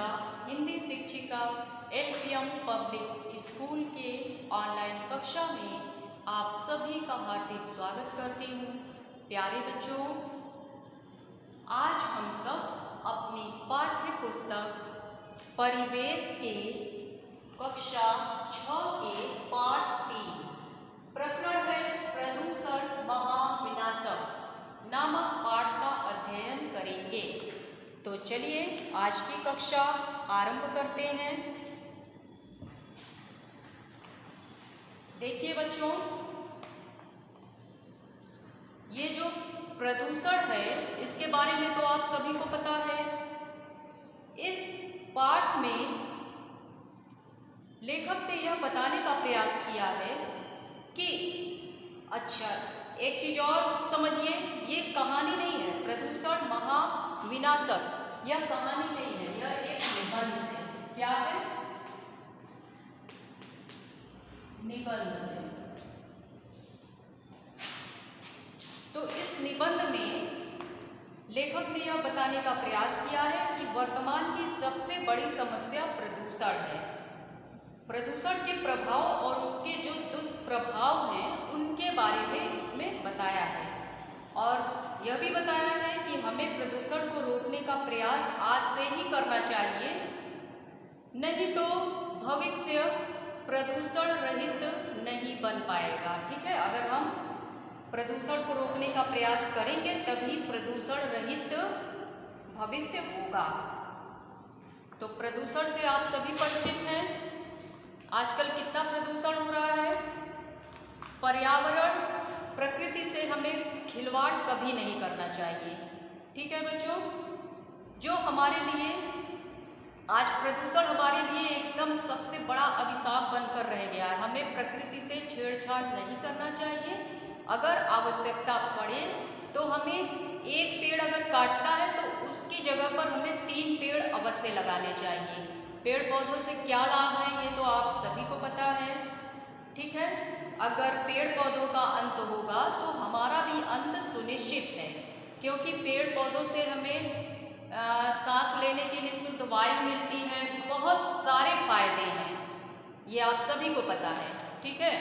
जिला हिंदी शिक्षिका LPM public school के ऑनलाइन कक्षा में आप सभी का हार्दिक स्वागत करती हूँ। प्यारे बच्चों, आज हम सब अपनी पाठ्य पुस्तक परिवेश के कक्षा 6 के पाठ 3 प्रकरण है प्रदूषण महाविनाशक नामक पाठ का अध्ययन करेंगे। तो चलिए आज की कक्षा आरंभ करते हैं। देखिए बच्चों, ये जो प्रदूषण है इसके बारे में तो आप सभी को पता है। इस पाठ में लेखक ने यह बताने का प्रयास किया है कि एक चीज और समझिए, ये कहानी नहीं है। प्रदूषण महाविनाशक यह कहानी नहीं है, यह एक निबंध है। क्या है? निबंध है। तो इस निबंध में लेखक ने यह बताने का प्रयास किया है कि वर्तमान की सबसे बड़ी समस्या प्रदूषण है। प्रदूषण के प्रभाव और उसके जो दुष्प्रभाव हैं उनके बारे में इसमें बताया है, और यह भी बताया है कि हमें प्रदूषण को रोकने का प्रयास आज से ही करना चाहिए, नहीं तो भविष्य प्रदूषण रहित नहीं बन पाएगा। ठीक है, अगर हम प्रदूषण को रोकने का प्रयास करेंगे तभी प्रदूषण रहित भविष्य होगा। तो प्रदूषण से आप सभी परिचित हैं। आजकल कितना प्रदूषण हो रहा है। पर्यावरण प्रकृति से हमें खिलवाड़ कभी नहीं करना चाहिए। ठीक है बच्चों, जो हमारे लिए आज प्रदूषण हमारे लिए एकदम सबसे बड़ा अभिशाप बनकर रह गया है। हमें प्रकृति से छेड़छाड़ नहीं करना चाहिए। अगर आवश्यकता पड़े तो हमें एक पेड़ अगर काटना है तो उसकी जगह पर हमें 3 पेड़ अवश्य लगाने चाहिए। पेड़ पौधों से क्या लाभ है ये तो आप सभी को पता है। ठीक है, अगर पेड़ पौधों का अंत होगा तो हमारा भी अंत सुनिश्चित है, क्योंकि पेड़ पौधों से हमें सांस लेने के लिए शुद्ध वायु मिलती है। बहुत सारे फायदे हैं, ये आप सभी को पता है। ठीक है,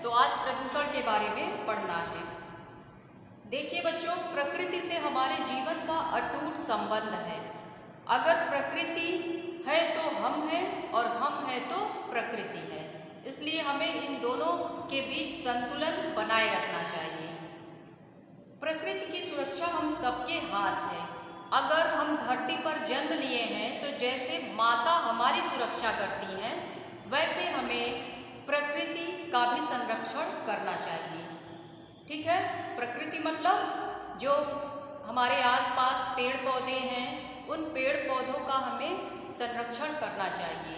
तो आज प्रदूषण के बारे में पढ़ना है। देखिए बच्चों, प्रकृति से हमारे जीवन का अटूट संबंध है। अगर प्रकृति है तो हम हैं और हम हैं तो प्रकृति है, इसलिए हमें इन दोनों के बीच संतुलन बनाए रखना चाहिए। प्रकृति की सुरक्षा हम सबके हाथ है। अगर हम धरती पर जन्म लिए हैं तो जैसे माता हमारी सुरक्षा करती हैं, वैसे हमें प्रकृति का भी संरक्षण करना चाहिए। ठीक है, प्रकृति मतलब जो हमारे आसपास पेड़ पौधे हैं, उन पेड़ पौधों का हमें संरक्षण करना चाहिए।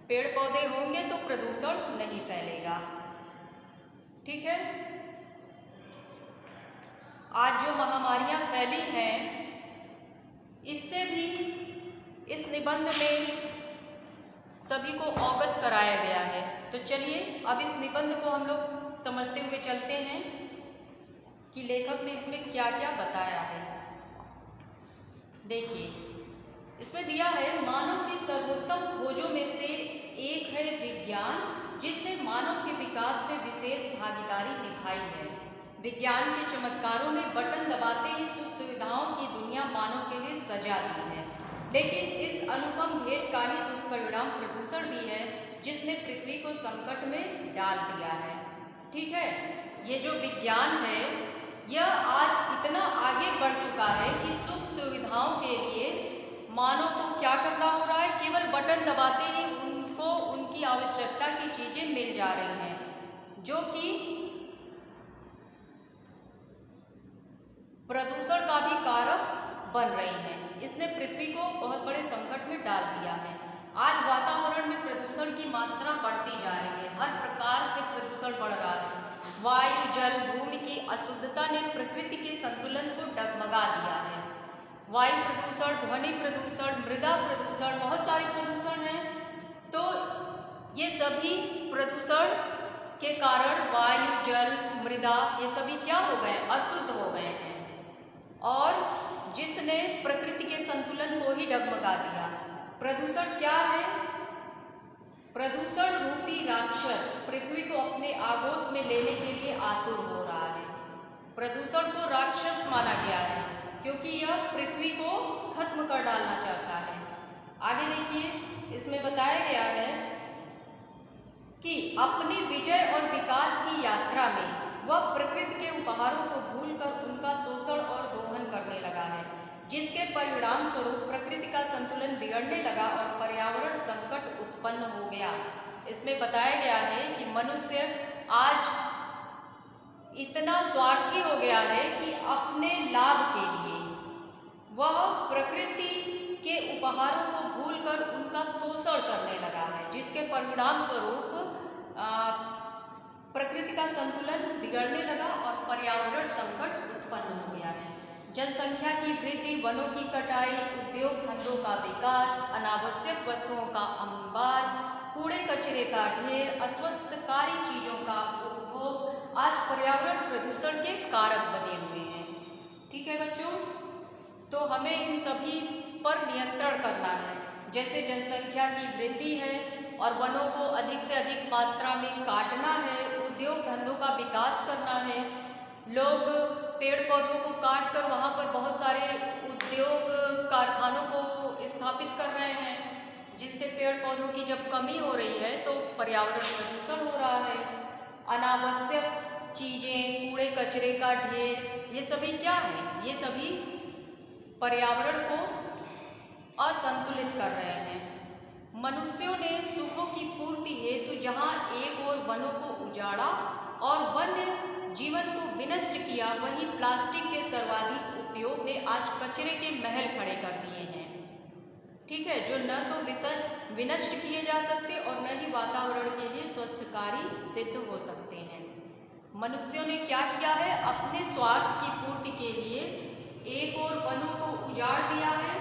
पेड़ पौधे होंगे तो प्रदूषण नहीं फैलेगा। ठीक है, आज जो महामारियां फैली हैं इससे भी इस निबंध में सभी को अवगत कराया गया है। तो चलिए अब इस निबंध को हम लोग समझते हुए चलते हैं कि लेखक ने इसमें क्या क्या बताया है। देखिए, इसमें दिया है मानव की सर्वोत्तम खोजों में से एक है विज्ञान, जिसने मानव के विकास में विशेष भागीदारी निभाई है। विज्ञान के चमत्कारों ने बटन दबाते ही सुख सुविधाओं की दुनिया मानव के लिए सजा दी है, लेकिन इस अनुपम भेंट का ही दुष्परिणाम प्रदूषण भी है, जिसने पृथ्वी को संकट में डाल दिया है। ठीक है, ये जो विज्ञान है यह आज इतना आगे बढ़ चुका है कि सुख सुविधाओं के लिए मानव को क्या करना हो रहा है, केवल बटन दबाते ही उनको उनकी आवश्यकता की चीजें मिल जा रही हैं, जो कि प्रदूषण का भी कारक बन रही हैं। इसने पृथ्वी को बहुत बड़े संकट में डाल दिया है। आज वातावरण में प्रदूषण की मात्रा बढ़ती जा रही है। हर प्रकार से प्रदूषण बढ़ रहा है। वायु, जल, भूमि की अशुद्धता ने प्रकृति के संतुलन को डगमगा दिया है। वायु प्रदूषण, ध्वनि प्रदूषण, मृदा प्रदूषण, बहुत सारे प्रदूषण हैं। तो ये सभी प्रदूषण के कारण वायु, जल, मृदा ये सभी क्या हो गए? अशुद्ध हो गए हैं, और जिसने प्रकृति के संतुलन को ही डगमगा दिया। प्रदूषण क्या है? प्रदूषण रूपी राक्षस पृथ्वी को अपने आगोश में लेने के लिए आतुर हो रहा है। प्रदूषण को राक्षस माना गया है क्योंकि यह पृथ्वी को खत्म कर डालना चाहता है। आगे देखिए, इसमें बताया गया है कि अपनी विजय और विकास की यात्रा में वह प्रकृति के उपहारों को भूलकर उनका शोषण और दोहन करने लगा है, जिसके परिणाम स्वरूप प्रकृति का संतुलन बिगड़ने लगा और पर्यावरण संकट उत्पन्न हो गया। इसमें बताया गया है कि मनुष्य आज इतना स्वार्थी हो गया है कि अपने लाभ के लिए वह प्रकृति के उपहारों को भूलकर उनका शोषण करने लगा है, जिसके परिणाम स्वरूप प्रकृति का संतुलन बिगड़ने लगा और पर्यावरण संकट उत्पन्न हो गया है। जनसंख्या की वृद्धि, वनों की कटाई, उद्योग धंधों का विकास, अनावश्यक वस्तुओं का अंबार, कूड़े कचरे का ढेर, अस्वस्थकारी चीजों का उपभोग आज पर्यावरण प्रदूषण के कारक बने हुए हैं। ठीक है बच्चों, तो हमें इन सभी पर नियंत्रण करना है। जैसे जनसंख्या की वृद्धि है और वनों को अधिक से अधिक मात्रा में काटना है, उद्योग धंधों का विकास करना है। लोग पेड़ पौधों को काट कर वहाँ पर बहुत सारे उद्योग कारखानों को स्थापित कर रहे हैं, जिनसे पेड़ पौधों की जब कमी हो रही है तो पर्यावरण प्रदूषण हो रहा है। अनावश्यक चीज़ें, कूड़े कचरे का ढेर, ये सभी क्या है? ये सभी पर्यावरण को असंतुलित कर रहे हैं। मनुष्यों ने सुखों की पूर्ति हेतु जहाँ एक ओर वनों को उजाड़ा और वन्य जीवन को विनष्ट किया, वहीं प्लास्टिक के सर्वाधिक उपयोग ने आज कचरे के महल खड़े कर दिए हैं। ठीक है, जो न तो विनष्ट किए जा सकते और न ही वातावरण के लिए स्वस्थकारी सिद्ध हो सकते हैं। मनुष्यों ने क्या किया है? अपने स्वार्थ की पूर्ति के लिए एक और वनों को उजाड़ दिया है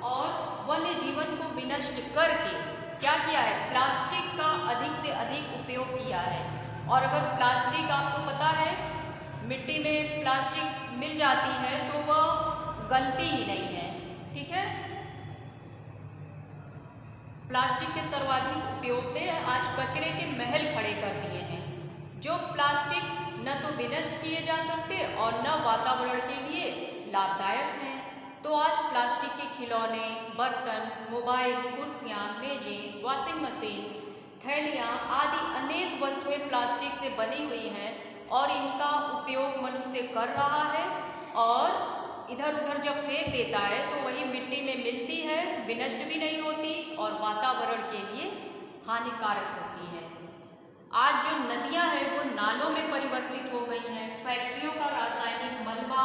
और वन्य जीवन को विनष्ट करके क्या किया है? प्लास्टिक का अधिक से अधिक उपयोग किया है। और अगर प्लास्टिक, आपको पता है, मिट्टी में प्लास्टिक मिल जाती है तो वह गलती ही नहीं है। ठीक है, प्लास्टिक के सर्वाधिक उपयोग ने आज कचरे के महल खड़े कर दिए हैं, जो प्लास्टिक न तो विनष्ट किए जा सकते और न वातावरण के लिए लाभदायक हैं। तो आज प्लास्टिक के खिलौने, बर्तन, मोबाइल, कुर्सियाँ, मेजें, वॉशिंग मशीन, थैलियाँ आदि अनेक वस्तुएं प्लास्टिक से बनी हुई हैं और इनका उपयोग मनुष्य कर रहा है और इधर उधर जब फेंक देता है तो वही मिट्टी में मिलती है, विनष्ट भी नहीं होती और वातावरण के लिए हानिकारक होती है। आज जो नदियाँ हैं वो नालों में परिवर्तित हो गई हैं। फैक्ट्रियों का रासायनिक मलबा,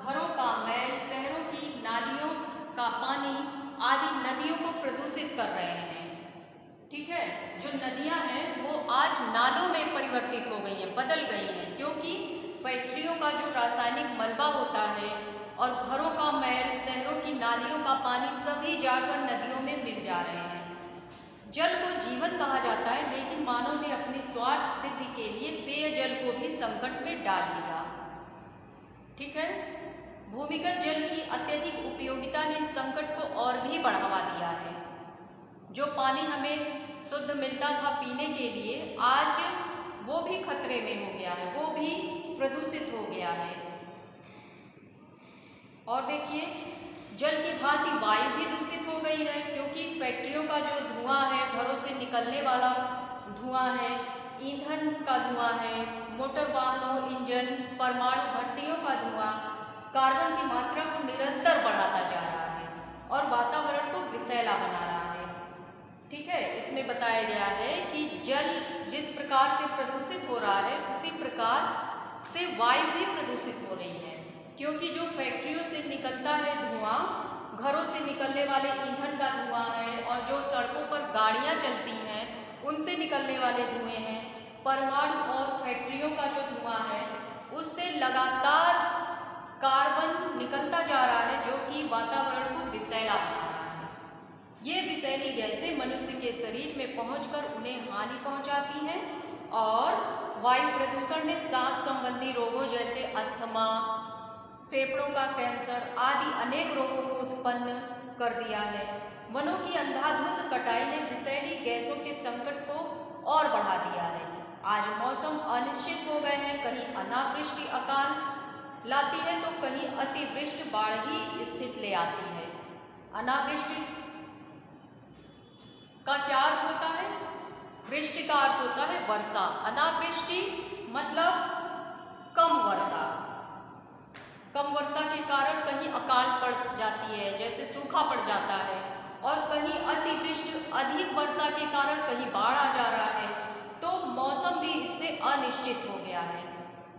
घरों का मैल, शहरों की नालियों का पानी आदि नदियों को प्रदूषित कर रहे हैं। ठीक है, जो नदियां हैं वो आज नालों में परिवर्तित हो गई हैं, बदल गई हैं, क्योंकि फैक्ट्रियों का जो रासायनिक मलबा होता है और घरों का मैल, शहरों की नालियों का पानी सभी जाकर नदियों में मिल जा रहे हैं। जल को जीवन कहा जाता है, लेकिन मानव ने अपनी स्वार्थ सिद्धि के लिए पेयजल को भी संकट में डाल दिया। ठीक है, भूमिगत जल की अत्यधिक उपयोगिता ने इस संकट को और भी बढ़ावा दिया है। जो पानी हमें शुद्ध मिलता था पीने के लिए, आज वो भी खतरे में हो गया है, वो भी प्रदूषित हो गया है। और देखिए, जल की भांति वायु भी दूषित हो गई है, क्योंकि फैक्ट्रियों का जो धुआं है, घरों से निकलने वाला धुआं है, ईंधन का धुआं है, मोटर वाहनों, इंजन, परमाणु भट्टियों का धुआं कार्बन की मात्रा को निरंतर बढ़ाता जा रहा है और वातावरण को विषैला बना रहा है। ठीक है, इसमें बताया गया है कि जल जिस प्रकार से प्रदूषित हो रहा है, उसी प्रकार से वायु भी प्रदूषित हो रही है, क्योंकि जो फैक्ट्रियों से निकलता है धुआं, घरों से निकलने वाले ईंधन का धुआं है और जो सड़कों पर गाड़ियां चलती हैं उनसे निकलने वाले धुएं हैं, परमाणु और फैक्ट्रियों का जो धुआं है, उससे लगातार कार्बन निकलता जा रहा है, जो कि वातावरण को विषैला बना रहा है। ये विषैली गैसें मनुष्य के शरीर में पहुंचकर उन्हें हानि पहुंचाती हैं और वायु प्रदूषण ने सांस संबंधी रोगों जैसे अस्थमा, फेफड़ों का कैंसर आदि अनेक रोगों को उत्पन्न कर दिया है। वनों की अंधाधुंध कटाई ने विषैली गैसों के संकट को और बढ़ा दिया है। आज मौसम अनिश्चित हो गए हैं, कहीं अनावृष्टि अकाल लाती है तो कहीं अतिवृष्टि बाढ़ ही स्थिति ले आती है। अनावृष्टि का क्या अर्थ होता है? वृष्टि का अर्थ होता है वर्षा। अनावृष्टि मतलब कम वर्षा। कम वर्षा के कारण कहीं अकाल पड़ जाती है, जैसे सूखा पड़ जाता है, और कहीं अतिवृष्टि अधिक वर्षा के कारण कहीं बाढ़ आ जा रहा है। तो मौसम भी इससे अनिश्चित हो गया है,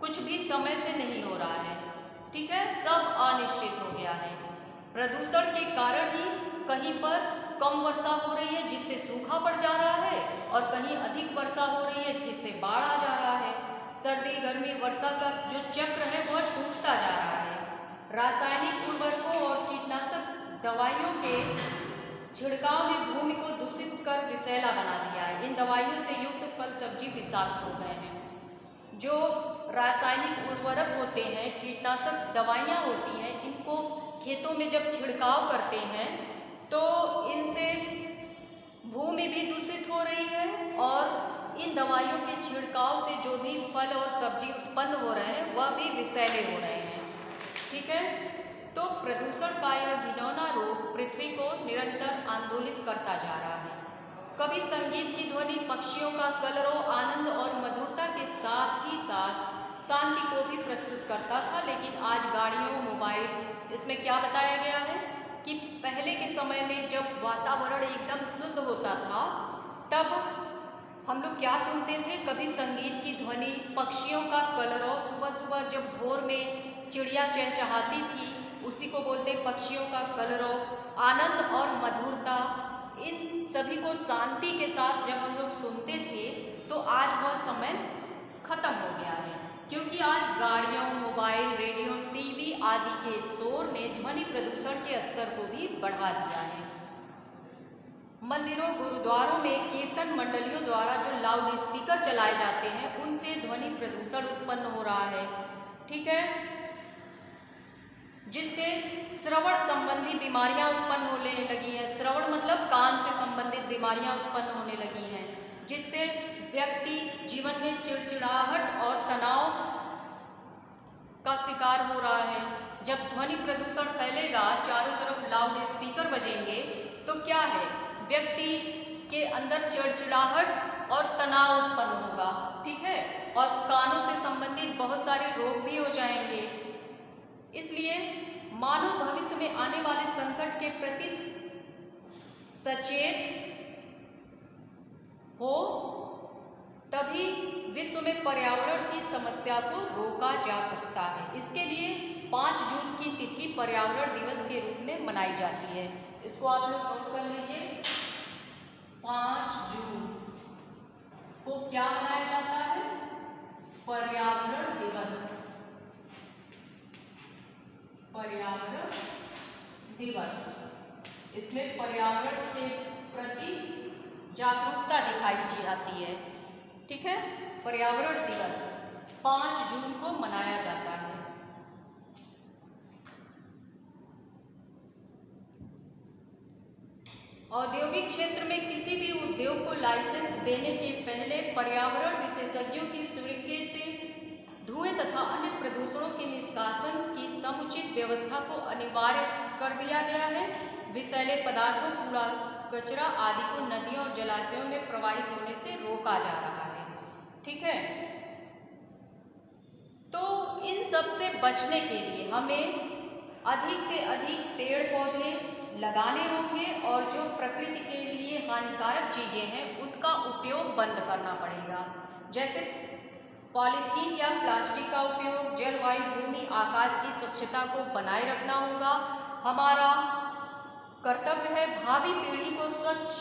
कुछ भी समय से नहीं हो रहा है। ठीक है, सब अनिश्चित हो गया है। प्रदूषण के कारण ही कहीं पर कम वर्षा हो रही है जिससे सूखा पड़ जा रहा है, और कहीं अधिक वर्षा हो रही है जिससे बाढ़ आ जा रहा है। सर्दी गर्मी वर्षा का जो चक्र है वह टूटता जा रहा है। रासायनिक उर्वरकों और कीटनाशक दवाइयों के छिड़काव ने भूमि को दूषित कर विषैला बना दिया है। इन दवाइयों से युक्त फल सब्जी विषाक्त हो गए हैं। जो रासायनिक उर्वरक होते हैं, कीटनाशक दवाइयाँ होती हैं, इनको खेतों में जब छिड़काव करते हैं तो इनसे भूमि भी दूषित हो रही है, और इन दवाइयों के छिड़काव से जो भी फल और सब्जी उत्पन्न हो रहे हैं वह भी विषैले हो रहे हैं। ठीक है, तो प्रदूषण का यह घिनौना रोग पृथ्वी को निरंतर आंदोलित करता जा रहा है। कभी संगीत की ध्वनि पक्षियों का कलरव, आनंद और मधुरता के साथ ही साथ शांति को भी प्रस्तुत करता था, लेकिन आज गाड़ियों, मोबाइल, इसमें क्या बताया गया है कि पहले के समय में जब वातावरण एकदम शुद्ध होता था तब हम लोग क्या सुनते थे? कभी संगीत की ध्वनि, पक्षियों का कलरव, सुबह सुबह जब भोर में चिड़िया चहचहाती थी उसी को बोलते पक्षियों का कलरव, आनंद और मधुरता, इन सभी को शांति के साथ जब हम लोग सुनते थे तो आज वह समय खत्म हो गया है, क्योंकि आज गाड़ियों, मोबाइल, रेडियो, टीवी आदि के शोर ने ध्वनि प्रदूषण के स्तर को भी बढ़ा दिया है। मंदिरों, गुरुद्वारों में कीर्तन मंडलियों द्वारा जो लाउड स्पीकर चलाए जाते हैं उनसे ध्वनि प्रदूषण उत्पन्न हो रहा है। ठीक है, जिससे श्रवण संबंधी बीमारियां उत्पन्न होने लगी हैं। श्रवण मतलब कान से संबंधित बीमारियां उत्पन्न होने लगी हैं, जिससे व्यक्ति जीवन में चिड़चिड़ाहट और तनाव का शिकार हो रहा है। जब ध्वनि प्रदूषण फैलेगा, चारों तरफ लाउड स्पीकर बजेंगे, तो क्या है, व्यक्ति के अंदर चिड़चिड़ाहट और तनाव उत्पन्न होगा। ठीक है, और कानों से संबंधित बहुत सारे रोग भी हो जाएंगे। इसलिए मानव भविष्य में आने वाले संकट के प्रति सचेत हो, तभी विश्व में पर्यावरण की समस्या को रोका जा सकता है। इसके लिए 5 जून की तिथि पर्यावरण दिवस के रूप में मनाई जाती है। इसको आप लोग नोट कर लीजिए। 5 जून को क्या मनाया जाता है? पर्यावरण दिवस। पर्यावरण दिवस, इसमें पर्यावरण के प्रति जागरूकता दिखाई जाती है। ठीक है, पर्यावरण दिवस 5 जून को मनाया जाता है। औद्योगिक क्षेत्र में किसी भी उद्योग को लाइसेंस देने के पहले पर्यावरण विशेषज्ञों की स्वीकृति, धुएं तथा अन्य प्रदूषणों के निष्कासन की समुचित व्यवस्था को अनिवार्य कर दिया गया है। विषैले पदार्थों, कूड़ा कचरा आदि को नदियों और जलाशयों में प्रवाहित होने से रोका जा रहा है। ठीक है, तो इन सब से बचने के लिए हमें अधिक से अधिक पेड़ पौधे लगाने होंगे, और जो प्रकृति के लिए हानिकारक चीज़ें हैं उनका उपयोग बंद करना पड़ेगा। जैसे पॉलीथीन या प्लास्टिक का उपयोग, जलवायु, भूमि, आकाश की स्वच्छता को बनाए रखना होगा। हमारा कर्तव्य है भावी पीढ़ी को स्वच्छ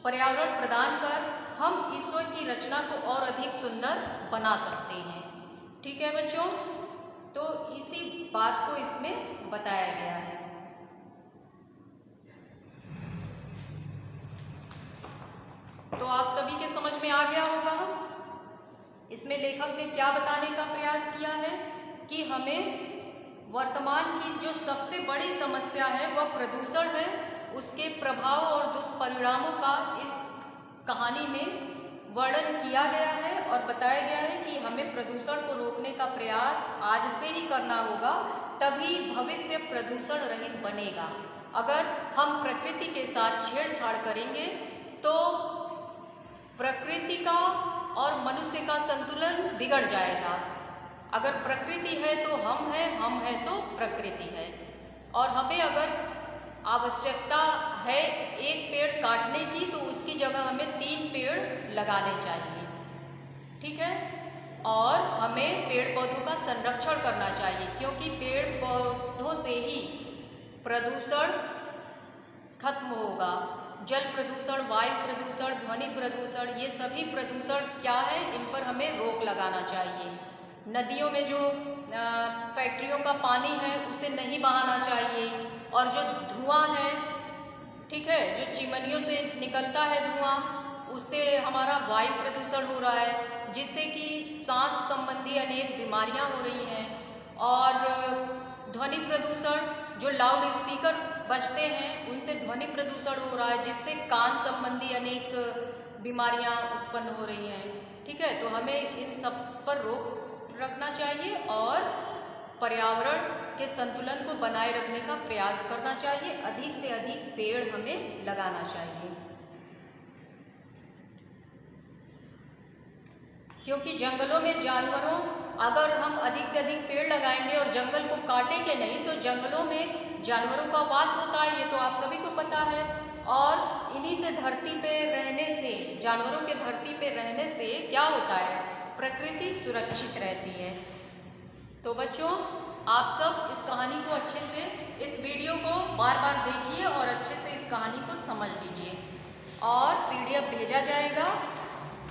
पर्यावरण प्रदान कर हम ईश्वर की रचना को और अधिक सुंदर बना सकते हैं। ठीक है बच्चों, तो इसी बात को इसमें बताया गया है। तो आप सभी के समझ में आ गया होगा इसमें लेखक ने क्या बताने का प्रयास किया है कि हमें वर्तमान की जो सबसे बड़ी समस्या है वह प्रदूषण है। उसके प्रभाव और दुष्परिणामों का इस कहानी में वर्णन किया गया है और बताया गया है कि हमें प्रदूषण को रोकने का प्रयास आज से ही करना होगा, तभी भविष्य प्रदूषण रहित बनेगा। अगर हम प्रकृति के साथ छेड़छाड़ करेंगे तो प्रकृति का और मनुष्य का संतुलन बिगड़ जाएगा। अगर प्रकृति है तो हम हैं तो प्रकृति है। और हमें अगर आवश्यकता है एक पेड़ काटने की तो उसकी जगह हमें 3 पेड़ लगाने चाहिए, ठीक है। और हमें पेड़ पौधों का संरक्षण करना चाहिए, क्योंकि पेड़ पौधों से ही प्रदूषण खत्म होगा। जल प्रदूषण, वायु प्रदूषण, ध्वनि प्रदूषण, ये सभी प्रदूषण क्या है, इन पर हमें रोक लगाना चाहिए। नदियों में जो फैक्ट्रियों का पानी है उसे नहीं बहाना चाहिए। और जो धुआं है, ठीक है, जो चिमनियों से निकलता है धुआं, उससे हमारा वायु प्रदूषण हो रहा है, जिससे कि सांस संबंधी अनेक बीमारियां हो रही हैं। और ध्वनि प्रदूषण, जो लाउड स्पीकर बजते हैं उनसे ध्वनि प्रदूषण हो रहा है, जिससे कान संबंधी अनेक बीमारियां उत्पन्न हो रही हैं, ठीक है। तो हमें इन सब पर रोक रखना चाहिए और पर्यावरण के संतुलन को बनाए रखने का प्रयास करना चाहिए। अधिक से अधिक पेड़ हमें लगाना चाहिए, क्योंकि जंगलों में जानवरों, अगर हम अधिक से अधिक पेड़ लगाएंगे और जंगल को काटेंगे नहीं तो जंगलों में जानवरों का वास होता है, ये तो आप सभी को पता है। और इन्हीं से धरती पे रहने से, जानवरों के धरती पे रहने से क्या होता है, प्रकृति सुरक्षित रहती है। तो बच्चों, आप सब इस कहानी को अच्छे से, इस वीडियो को बार बार देखिए और अच्छे से इस कहानी को समझ लीजिए। और PDF भेजा जाएगा,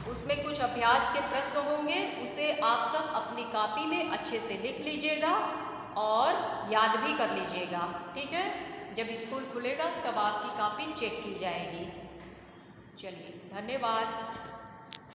उसमें कुछ अभ्यास के प्रश्न होंगे, उसे आप सब अपनी कॉपी में अच्छे से लिख लीजिएगा और याद भी कर लीजिएगा, ठीक है। जब स्कूल खुलेगा तब आपकी कॉपी चेक की जाएगी। चलिए, धन्यवाद।